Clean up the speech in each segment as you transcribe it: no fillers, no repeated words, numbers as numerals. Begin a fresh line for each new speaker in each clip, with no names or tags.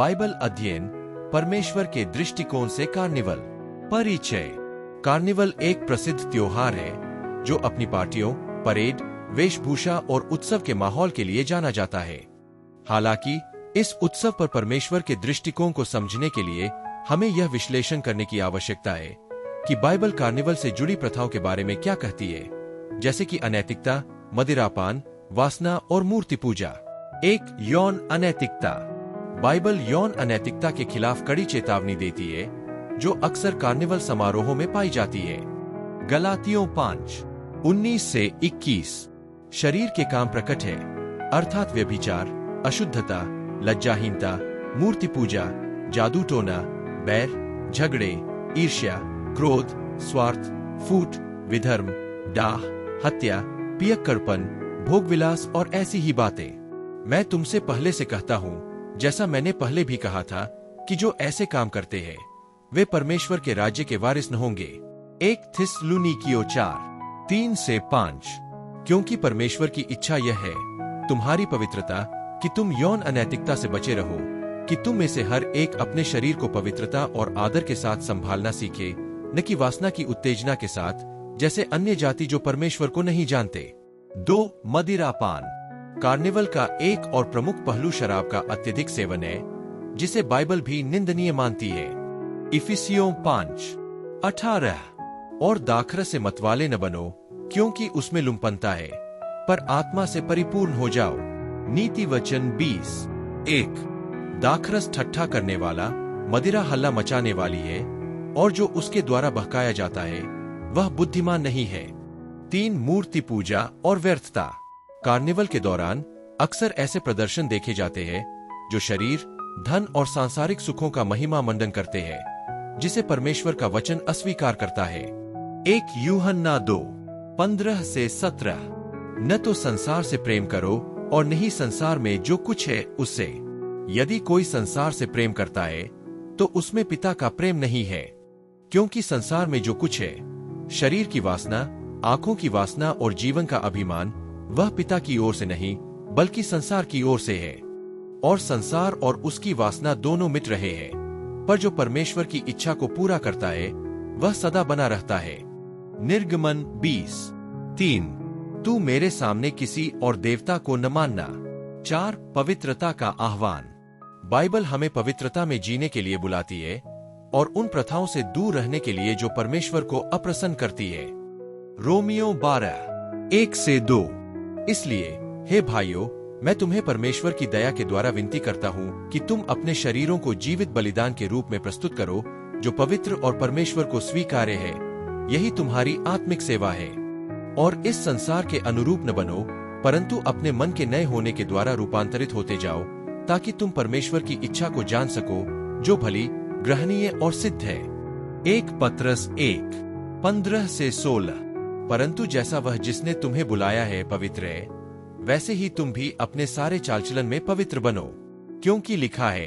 Bible अध्ययन, परमेश्वर के दृष्टिकोण से कार्निवल। परिचय। कार्निवल एक प्रसिद्ध त्योहार है जो अपनी पार्टियों, परेड, वेशभूषा और उत्सव के माहौल के लिए जाना जाता है। हालांकि इस उत्सव पर परमेश्वर के दृष्टिकोण को समझने के लिए हमें यह विश्लेषण करने की आवश्यकता है कि बाइबल कार्निवल से जुड़ी प्रथाओं के बारे में क्या कहती है, जैसे कि अनैतिकता, मदिरापान, वासना और मूर्ति पूजा। एक यौन अनैतिकता। बाइबल यौन अनैतिकता के खिलाफ कड़ी चेतावनी देती है, जो अक्सर कार्निवल समारोहों में पाई जाती है। गलातियों 5:19-21। शरीर के काम प्रकट है, अर्थात व्यभिचार, अशुद्धता, लज्जाहीनता, मूर्ति पूजा, जादू टोना, बैर, झगड़े, ईर्ष्या, क्रोध, स्वार्थ, फूट, विधर्म, डाह, हत्या, पियक्कड़पन, भोगविलास और ऐसी ही बातें। मैं तुमसे पहले से कहता हूं, जैसा मैंने पहले भी कहा था, कि जो ऐसे काम करते हैं वे परमेश्वर के राज्य के वारिस न होंगे। 1 थिस्सलुनीकियों 4:3-5। क्योंकि परमेश्वर की इच्छा यह है तुम्हारी पवित्रता, कि तुम यौन अनैतिकता से बचे रहो, कि तुम में से हर एक अपने शरीर को पवित्रता और आदर के साथ संभालना सीखे, न कि वासना की उत्तेजना के साथ, जैसे अन्य जाति जो परमेश्वर को नहीं जानते। 2 मदिरापान। कार्निवल का एक और प्रमुख पहलू शराब का अत्यधिक सेवन है, जिसे बाइबल भी निंदनीय मानती है। इफिसियों 5:18। और दाखरस से मतवाले न बनो, क्योंकि उसमें लुम्पनता है, पर आत्मा से परिपूर्ण हो जाओ। नीति वचन 20:1। दाखरस ठट्ठा करने वाला, मदिरा हल्ला मचाने वाली है, और जो उसके द्वारा बहकाया जाता है वह बुद्धिमान नहीं है। 3 मूर्ति पूजा और व्यर्थता। कार्निवल के दौरान अक्सर ऐसे प्रदर्शन देखे जाते हैं जो शरीर, धन और सांसारिक सुखों का महिमा मंडन करते हैं, जिसे परमेश्वर का वचन अस्वीकार करता है। 1 यूहन्ना 2:15-17। न तो संसार से प्रेम करो और न ही संसार में जो कुछ है उससे। यदि कोई संसार से प्रेम करता है तो उसमें पिता का प्रेम नहीं है, क्योंकि संसार में जो कुछ है, शरीर की वासना, आंखों की वासना और जीवन का अभिमान, वह पिता की ओर से नहीं बल्कि संसार की ओर से है। और संसार और उसकी वासना दोनों मिट रहे हैं, पर जो परमेश्वर की इच्छा को पूरा करता है वह सदा बना रहता है। निर्गमन 20:3। तू मेरे सामने किसी और देवता को न मानना। 4 पवित्रता का आह्वान। बाइबल हमें पवित्रता में जीने के लिए बुलाती है और उन प्रथाओं से दूर रहने के लिए जो परमेश्वर को अप्रसन्न करती है। रोमियो 12:1-2। इसलिए हे भाइयों, मैं तुम्हें परमेश्वर की दया के द्वारा विनती करता हूँ कि तुम अपने शरीरों को जीवित बलिदान के रूप में प्रस्तुत करो, जो पवित्र और परमेश्वर को स्वीकार्य है। यही तुम्हारी आत्मिक सेवा है। और इस संसार के अनुरूप न बनो, परंतु अपने मन के नए होने के द्वारा रूपांतरित होते जाओ, ताकि तुम परमेश्वर की इच्छा को जान सको, जो भली, ग्रहणीय और सिद्ध है। 1 पत्रस 1:15-16। परंतु जैसा वह जिसने तुम्हें बुलाया है पवित्र है, वैसे ही तुम भी अपने सारे चालचलन में पवित्र बनो, क्योंकि लिखा है,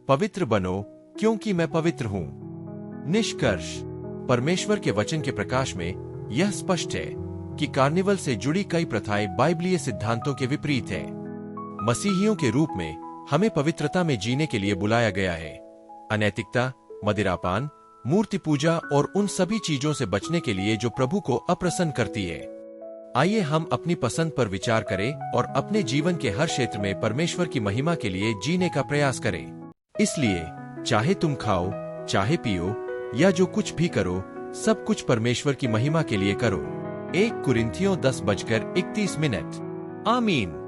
पवित्र बनो क्योंकि मैं पवित्र हूँ। निष्कर्ष। परमेश्वर के वचन के प्रकाश में यह स्पष्ट है कि कार्निवल से जुड़ी कई प्रथाएं बाइबलीय सिद्धांतों के विपरीत है। मसीहियों के रूप में हमें पवित्रता में जीने के लिए बुलाया गया है। अनैतिकता, मदिरापान, मूर्ति पूजा और उन सभी चीजों से बचने के लिए जो प्रभु को अप्रसन्न करती है। आइए हम अपनी पसंद पर विचार करें और अपने जीवन के हर क्षेत्र में परमेश्वर की महिमा के लिए जीने का प्रयास करें। इसलिए चाहे तुम खाओ, चाहे पियो, या जो कुछ भी करो, सब कुछ परमेश्वर की महिमा के लिए करो। 1 कुरिन्थियों 10:31। आमीन।